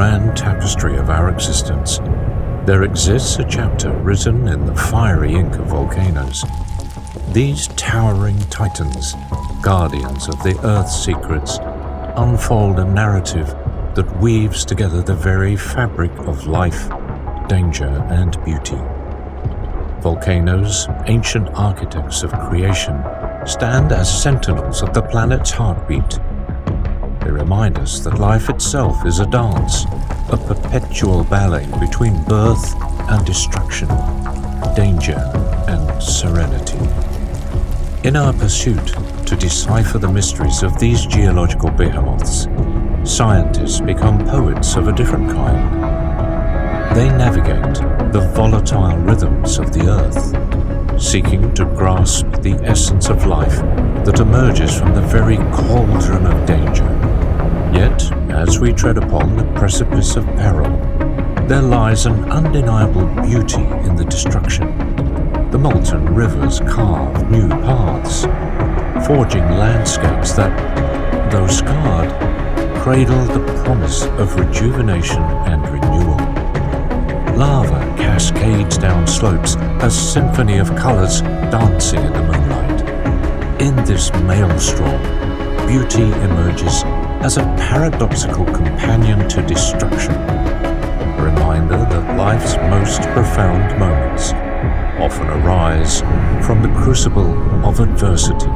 grand tapestry of our existence, there exists a chapter written in the fiery ink of volcanoes. These towering titans, guardians of the Earth's secrets, unfold a narrative that weaves together the very fabric of life, danger, and beauty. Volcanoes, ancient architects of creation, stand as sentinels of the planet's heartbeat. They remind us that life itself is a dance, a perpetual ballet between birth and destruction, danger and serenity. In our pursuit to decipher the mysteries of these geological behemoths, scientists become poets of a different kind. They navigate the volatile rhythms of the Earth, seeking to grasp the essence of life that emerges from the very cauldron of danger. Yet, as we tread upon the precipice of peril, there lies an undeniable beauty in the destruction. The molten rivers carve new paths, forging landscapes that, though scarred, cradle the promise of rejuvenation and renewal. Lava cascades down slopes, a symphony of colors dancing in the moonlight. In this maelstrom, beauty emerges as a paradoxical companion to destruction, a reminder that life's most profound moments often arise from the crucible of adversity.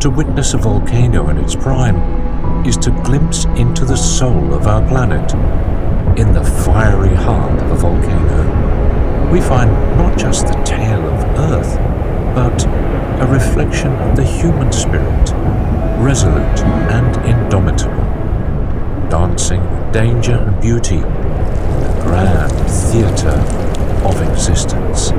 To witness a volcano in its prime is to glimpse into the soul of our planet. In the fiery heart of a volcano, we find not just the tale of Earth, but a reflection of the human spirit, resolute and indomitable, dancing with danger and beauty in the grand theatre of existence.